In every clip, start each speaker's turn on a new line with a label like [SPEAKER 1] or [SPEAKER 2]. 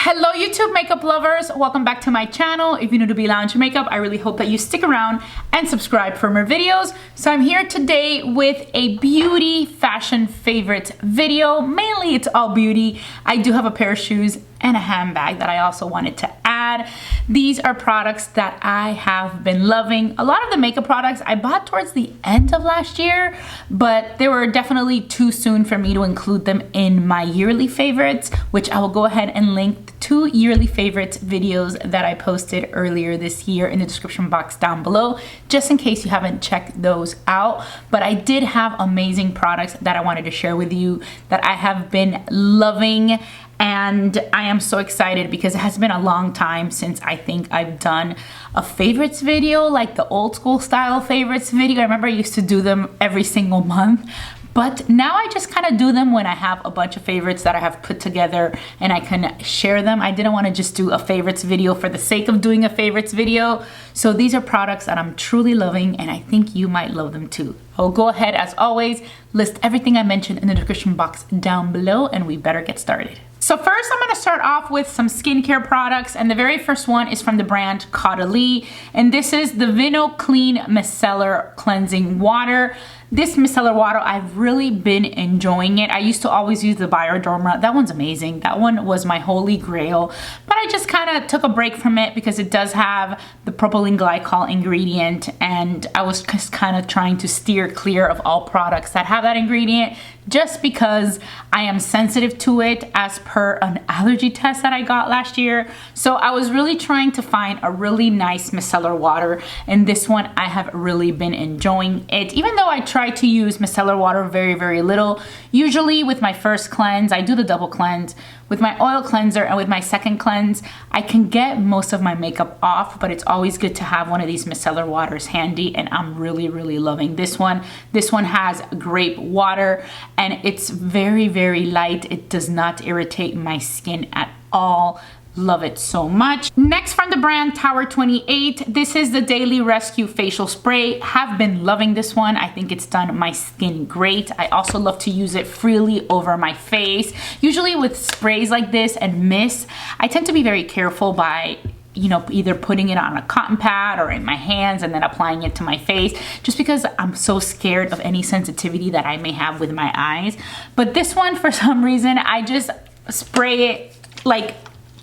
[SPEAKER 1] Hello YouTube makeup lovers, welcome back to my channel. If you're new to Be Lounge Makeup, I really hope that you stick around and subscribe for more videos. So I'm here today with a beauty fashion favorites video. Mainly it's all beauty. I do have a pair of shoes and a handbag that I also wanted to add. These are products that I have been loving. A lot of the makeup products I bought towards the end of last year, but they were definitely too soon for me to include them in my yearly favorites, which I will go ahead and link the 2 yearly favorites videos that I posted earlier this year in the description box down below, just in case you haven't checked those out. But I did have amazing products that I wanted to share with you that I have been loving. And I am so excited because it has been a long time since I think I've done a favorites video, like the old school style favorites video. I remember I used to do them every single month, but now I just kind of do them when I have a bunch of favorites that I have put together and I can share them. I didn't want to just do a favorites video for the sake of doing a favorites video. So these are products that I'm truly loving and I think you might love them too. I'll go ahead, as always, list everything I mentioned in the description box down below and we better get started. So first I'm going to start off with some skincare products, and the very first one is from the brand Caudalie, and this is the Vinoclean Micellar Cleansing Water. This micellar water, I've really been enjoying it. I used to always use the Bioderma. That one's amazing. That one was my holy grail, but I just kind of took a break from it because it does have the propylene glycol ingredient, and I was just kind of trying to steer clear of all products that have that ingredient just because I am sensitive to it as per an allergy test that I got last year. So I was really trying to find a really nice micellar water, and this one I have really been enjoying it, even though I try to use micellar water very little. Usually with my first cleanse, I do the double cleanse. With my oil cleanser and with my second cleanse, I can get most of my makeup off, but it's always good to have one of these micellar waters handy, and I'm really loving this one. This one has grape water and it's very light. It does not irritate my skin at all. Love it so much. Next, from the brand Tower 28, this is the Daily Rescue Facial Spray. Have been loving this one. I think it's done my skin great. I also love to use it freely over my face. Usually with sprays like this and mist, I tend to be very careful by either putting it on a cotton pad or in my hands and then applying it to my face, just because I'm so scared of any sensitivity that I may have with my eyes. But this one, for some reason, I just spray it like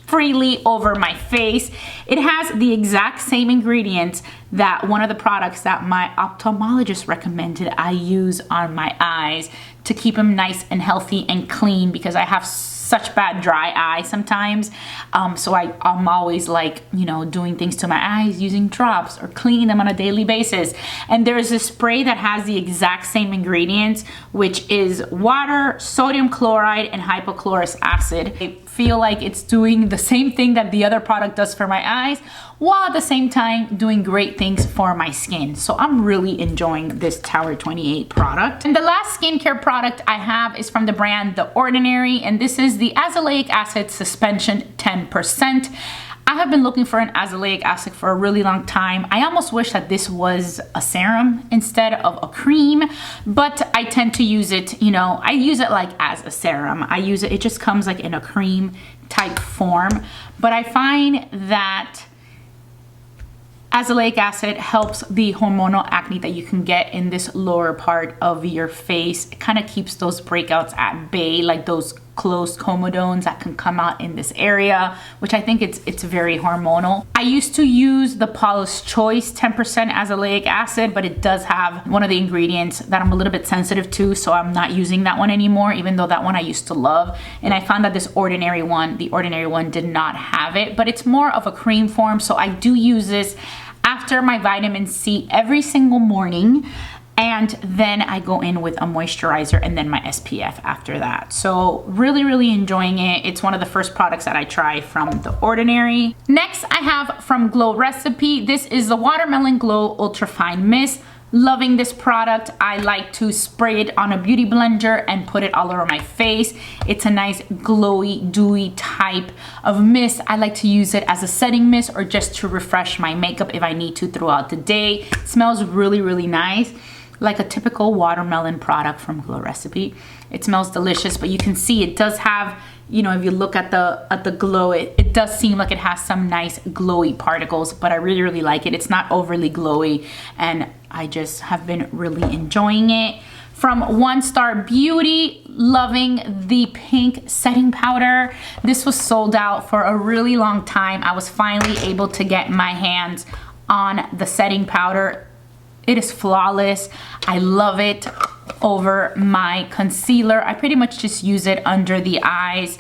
[SPEAKER 1] freely over my face. It has the exact same ingredients that one of the products that my ophthalmologist recommended I use on my eyes to keep them nice and healthy and clean, because I have such bad dry eye sometimes. So I'm always like, doing things to my eyes, using drops or cleaning them on a daily basis. And there's a spray that has the exact same ingredients, which is water, sodium chloride, and hypochlorous acid. I feel like it's doing the same thing that the other product does for my eyes, while at the same time doing great things for my skin. So I'm really enjoying this Tower 28 product. And the last skincare product I have is from the brand The Ordinary, and this is the Azelaic Acid Suspension 10%. I have been looking for an azelaic acid for a really long time. I almost wish that this was a serum instead of a cream, but I tend to use it, I use it like as a serum. It just comes like in a cream type form, but I find that azelaic acid helps the hormonal acne that you can get in this lower part of your face. It kind of keeps those breakouts at bay, like those closed comedones that can come out in this area, which I think it's very hormonal. I used to use the Paula's Choice 10% azelaic acid, but it does have one of the ingredients that I'm a little bit sensitive to, so I'm not using that one anymore, even though that one I used to love. And I found that the Ordinary one did not have it, but it's more of a cream form, so I do use this after my vitamin C every single morning. And then I go in with a moisturizer and then my SPF after that. So really enjoying it. It's one of the first products that I try from The Ordinary. Next, I have from Glow Recipe. This is the Watermelon Glow Ultra Fine Mist. Loving this product. I like to spray it on a beauty blender and put it all over my face. It's a nice glowy, dewy type of mist. I like to use it as a setting mist or just to refresh my makeup if I need to throughout the day. It smells really nice. like a typical watermelon product from Glow Recipe. It smells delicious, but you can see it does have, you know, if you look at the glow, it does seem like it has some nice glowy particles, but I really, really like it. It's not overly glowy, and I just have been really enjoying it. From One Star Beauty, loving the pink setting powder. This was sold out for a really long time. I was finally able to get my hands on the setting powder. It is flawless. I love it over my concealer. I pretty much just use it under the eyes.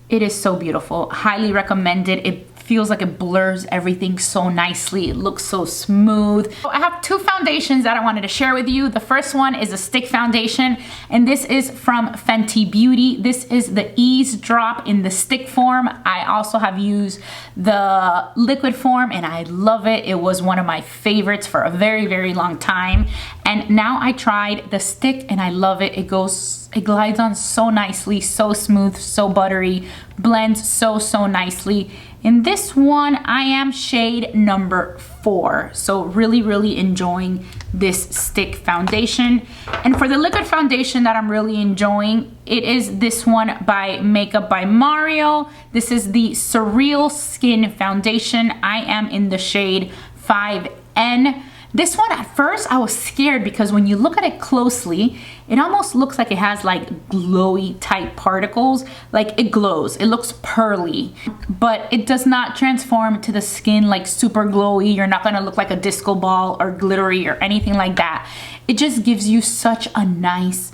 [SPEAKER 1] It is so beautiful. Highly recommended. It feels like it blurs everything so nicely. It looks so smooth. I have two foundations that I wanted to share with you. The first one is a stick foundation, and this is from Fenty Beauty. This is the Eaze drop in the stick form. I also have used the liquid form, and I love it. It was one of my favorites for a very, very long time. And now I tried the stick, and I love it. It glides on so nicely, so smooth, so buttery, blends so nicely. In this one, I am shade number 4. So really, really enjoying this stick foundation. And for the liquid foundation that I'm really enjoying, it is this one by Makeup by Mario. This is the Surreal Skin Foundation. I am in the shade 5N. This one, at first, I was scared because when you look at it closely, it almost looks like it has like glowy type particles. Like it glows, it looks pearly, but it does not transform to the skin like super glowy. You're not gonna look like a disco ball or glittery or anything like that. It just gives you such a nice,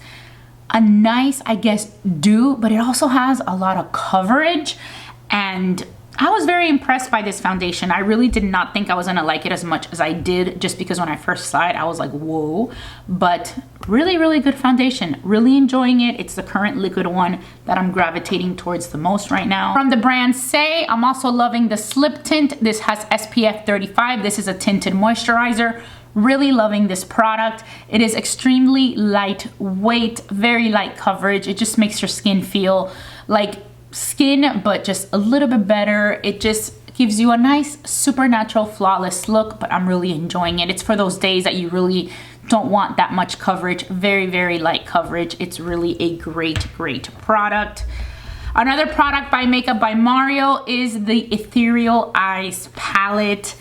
[SPEAKER 1] I guess, dew, but it also has a lot of coverage. And I was very impressed by this foundation. I really did not think I was gonna like it as much as I did, just because when I first saw it, I was like, whoa. But really, really good foundation. Really enjoying it. It's the current liquid one that I'm gravitating towards the most right now. From the brand Saie, I'm also loving the Slip Tint. This has SPF 35. This is a tinted moisturizer. Really loving this product. It is extremely lightweight, very light coverage. It just makes your skin feel like skin, but just a little bit better. It just gives you a nice, supernatural, flawless look, but I'm really enjoying it. It's for those days that you really don't want that much coverage. Very, very light coverage. It's really a great, great product. Another product by Makeup by Mario is the Ethereal Eyes palette.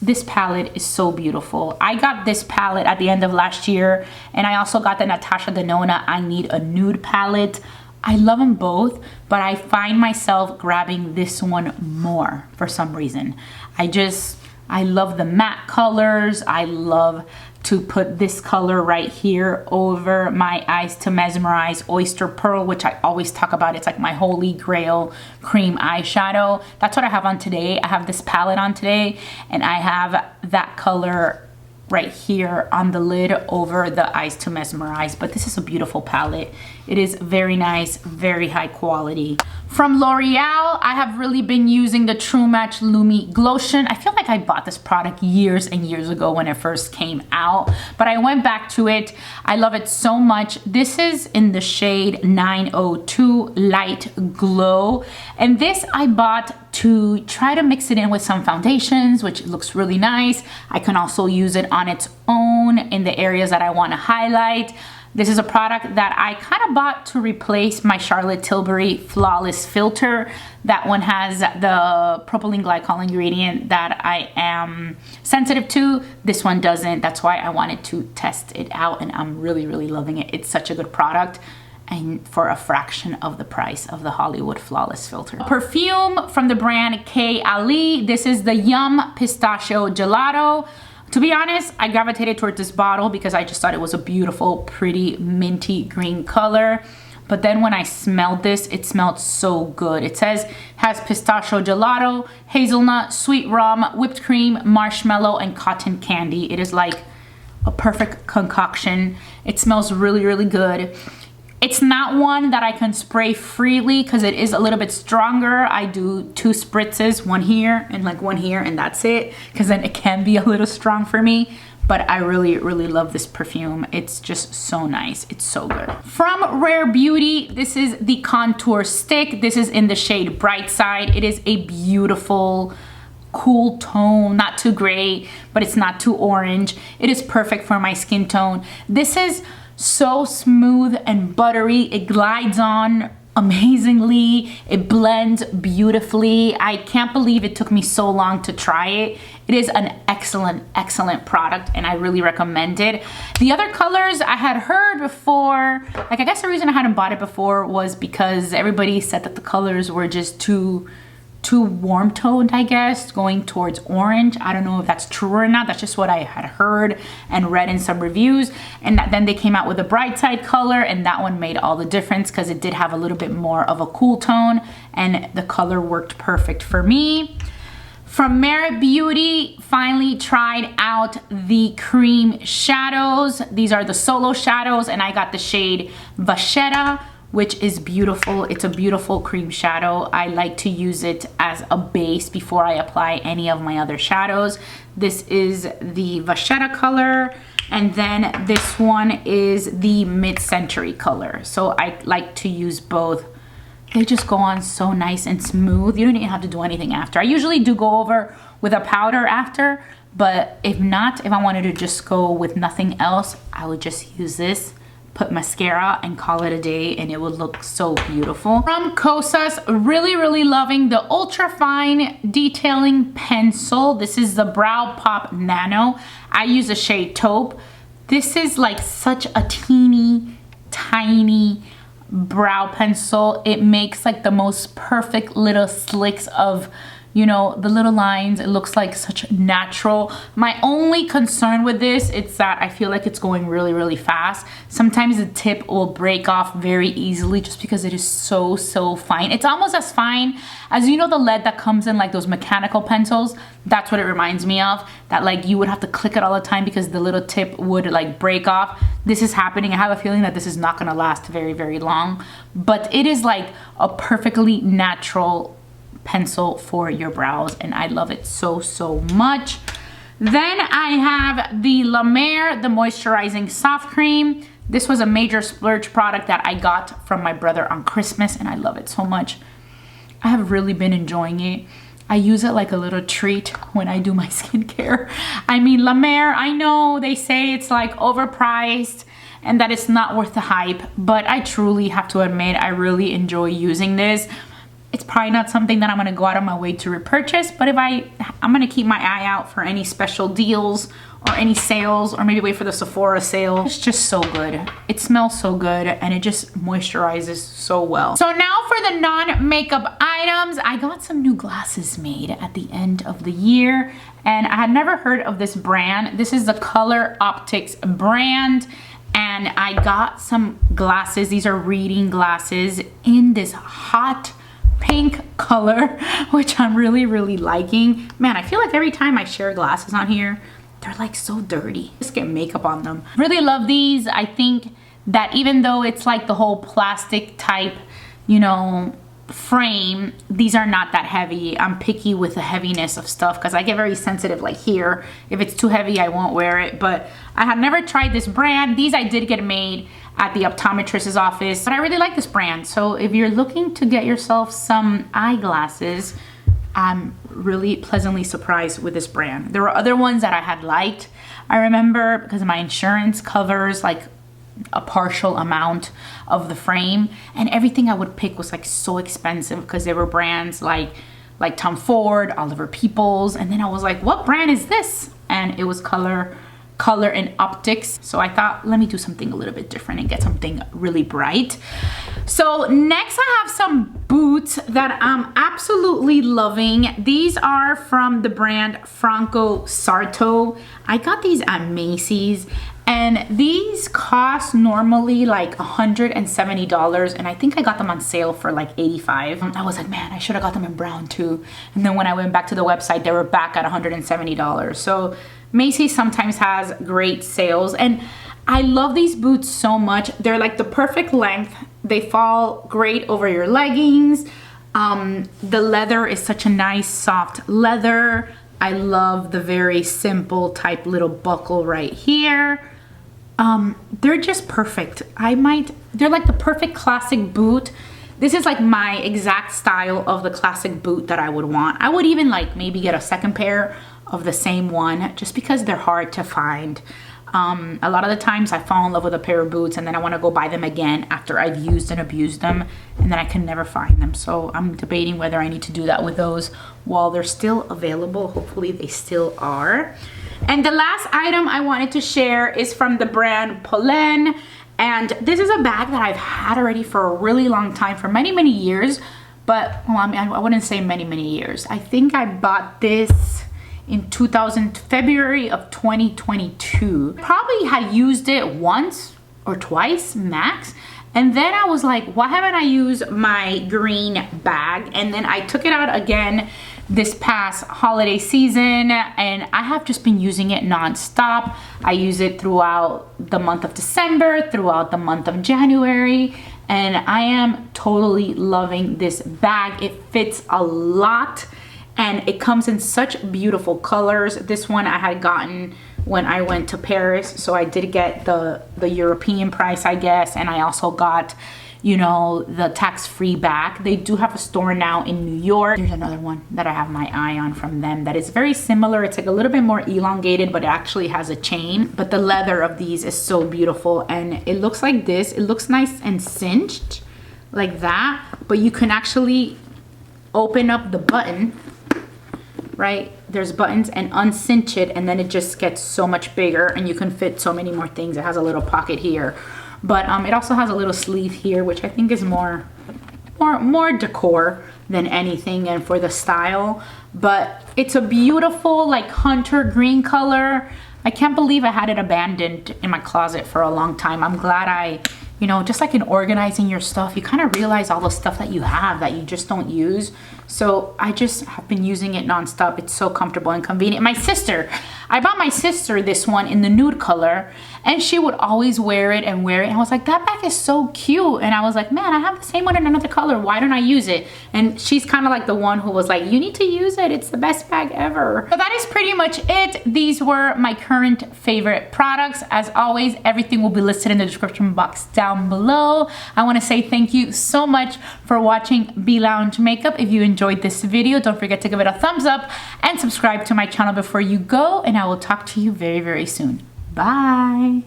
[SPEAKER 1] This palette is so beautiful. I got this palette at the end of last year, and I also got the Natasha Denona I Need a Nude palette. I love them both, but I find myself grabbing this one more for some reason. I love the matte colors. I love to put this color right here over my Eyes to Mesmerize Oyster Pearl, which I always talk about. It's like my holy grail cream eyeshadow. That's what I have on today. I have this palette on today, and I have that color right here on the lid over the Eyes to Mesmerize. But this is a beautiful palette. It is very nice, very high quality. From L'Oreal, I have really been using the True Match Lumi Glotion. I feel like I bought this product years and years ago when it first came out, but I went back to it. I love it so much. This is in the shade 902 Light Glow, and this I bought to try to mix it in with some foundations, which looks really nice. I can also use it on its own in the areas that I want to highlight. This is a product that I kind of bought to replace my Charlotte Tilbury Flawless Filter. That one has the propylene glycol ingredient that I am sensitive to. This one doesn't. That's why I wanted to test it out, and I'm really, really loving it. It's such a good product, and for a fraction of the price of the Hollywood Flawless Filter. Perfume from the brand Kayali. This is the Yum Pistachio Gelato. To be honest, I gravitated towards this bottle because I just thought it was a beautiful, pretty, minty green color. But then when I smelled this, it smelled so good. It says it has pistachio gelato, hazelnut, sweet rum, whipped cream, marshmallow, and cotton candy. It is like a perfect concoction. It smells really, really good. It's not one that I can spray freely because it is a little bit stronger. I do 2 spritzes, one here and like one here, and that's it, because then it can be a little strong for me. But I really, really love this perfume. It's just so nice. It's so good. From Rare Beauty, this is the Contour Stick. This is in the shade Bright Side. It is a beautiful cool tone, not too gray, but it's not too orange. It is perfect for my skin tone. This is so smooth and buttery. It glides on amazingly. It blends beautifully. I can't believe it took me so long to try it. It is an excellent product, and I really recommend it. The other colors I had heard before, like I guess the reason I hadn't bought it before was because everybody said that the colors were just too warm toned, I guess, going towards orange. I don't know if that's true or not. That's just what I had heard and read in some reviews. And then they came out with a bright side color, and that one made all the difference because it did have a little bit more of a cool tone, and the color worked perfect for me. From Merit Beauty, finally tried out the cream shadows. These are the solo shadows, and I got the shade Vachetta, which is beautiful. It's a beautiful cream shadow. I like to use it as a base before I apply any of my other shadows. This is the Vachetta color, and then this one is the Midcentury color. So I like to use both. They just go on so nice and smooth. You don't even have to do anything after. I usually do go over with a powder after, but if not, if I wanted to just go with nothing else, I would just use this, put mascara, and call it a day, and it would look so beautiful. From Kosas, really loving the Ultra Fine Detailing Pencil. This is the Brow Pop Nano. I use the shade Taupe. This is like such a teeny tiny brow pencil. It makes like the most perfect little slicks of, you know, the little lines. It looks like such natural. My only concern with this is that I feel like it's going really fast. Sometimes the tip will break off very easily just because it is so fine. It's almost as fine as, you know, the lead that comes in like those mechanical pencils. That's what it reminds me of, that like you would have to click it all the time because the little tip would like break off. This is happening. I have a feeling that this is not gonna last very long, but it is like a perfectly natural pencil for your brows, and I love it so much. Then I have the La Mer, the Moisturizing Soft Cream. This was a major splurge product that I got from my brother on Christmas, and I love it so much. I have really been enjoying it. I use it like a little treat when I do my skincare. I mean, La Mer, I know they say it's like overpriced and that it's not worth the hype, but I truly have to admit I really enjoy using this. It's probably not something that I'm gonna go out of my way to repurchase, but if I'm gonna keep my eye out for any special deals or any sales, or maybe wait for the Sephora sale. It's just so good. It smells so good, and it just moisturizes so well. So now for the non-makeup items, I got some new glasses made at the end of the year, and I had never heard of this brand. This is the Color Optics brand, and I got some glasses. These are reading glasses in this hot pink color, which I'm really liking. Man, I feel like every time I share glasses on here, they're like so dirty. Just get makeup on them. Really love these. I think that even though it's like the whole plastic type, you know, frame, these are not that heavy. I'm picky with the heaviness of stuff because I get very sensitive like here. If it's too heavy, I won't wear it. But I have never tried this brand. These I did get made at the optometrist's office, but I really like this brand. So if you're looking to get yourself some eyeglasses, I'm really pleasantly surprised with this brand. There were other ones that I had liked. I remember because my insurance covers like a partial amount of the frame, and everything I would pick was like so expensive because there were brands like Tom Ford, Oliver Peoples, and then I was like, what brand is this? And it was Color and Optics. So I thought, let me do something a little bit different and get something really bright. So next I have some boots that I'm absolutely loving. These are from the brand Franco Sarto. I got these at Macy's, and these cost normally like $170, and I think I got them on sale for like $85. I was like, man, I should have got them in brown too. And then when I went back to the website, they were back at $170. So Macy's sometimes has great sales, and I love these boots so much. They're like the perfect length. They fall great over your leggings. The leather is such a nice soft leather. I love the very simple type little buckle right here. They're just perfect. They're like the perfect classic boot This is like my exact style of the classic boot that I would want. I would even like maybe get a second pair of the same one just because they're hard to find. A lot of the times I fall in love with a pair of boots and then I want to go buy them again after I've used and abused them, and then I can never find them. So I'm debating whether I need to do that with those while they're still available. Hopefully they still are. And the last item I wanted to share is from the brand Poen. And this is a bag that I've had already for a really long time, for many, many years. But, well, I mean, I wouldn't say many, many years. I think I bought this in February of 2022. Probably had used it once or twice max. And then I was like, why haven't I used my green bag? And then I took it out again this past holiday season, and I have just been using it non-stop. I use it throughout the month of December, throughout the month of January, and I am totally loving this bag. It fits a lot and it comes in such beautiful colors. This one I had gotten when I went to Paris, so I did get the European price, I guess, and I also got, you know, the tax-free bag. They do have a store now in New York. Here's another one that I have my eye on from them that is very similar. It's like a little bit more elongated, but it actually has a chain. But the leather of these is so beautiful, and it looks like this. It looks nice and cinched like that, but you can actually open up the button, right? There's buttons, and uncinch it, and then it just gets so much bigger and you can fit so many more things. It has a little pocket here. But it also has a little sleeve here, which I think is more decor than anything and for the style. But it's a beautiful like hunter green color. I can't believe I had it abandoned in my closet for a long time. I'm glad I, you know, just like in organizing your stuff, you kind of realize all the stuff that you have that you just don't use. So I just have been using it nonstop. It's so comfortable and convenient. I bought my sister this one in the nude color, and she would always wear it and wear it. And I was like, that bag is so cute. And I was like, man, I have the same one in another color. Why don't I use it? And she's kind of like the one who was like, you need to use it. It's the best bag ever. So that is pretty much it. These were my current favorite products. As always, everything will be listed in the description box down below. I want to say thank you so much for watching Be Lounge Makeup. If you enjoyed this video, don't forget to give it a thumbs up and subscribe to my channel before you go. And I will talk to you very, very soon. Bye.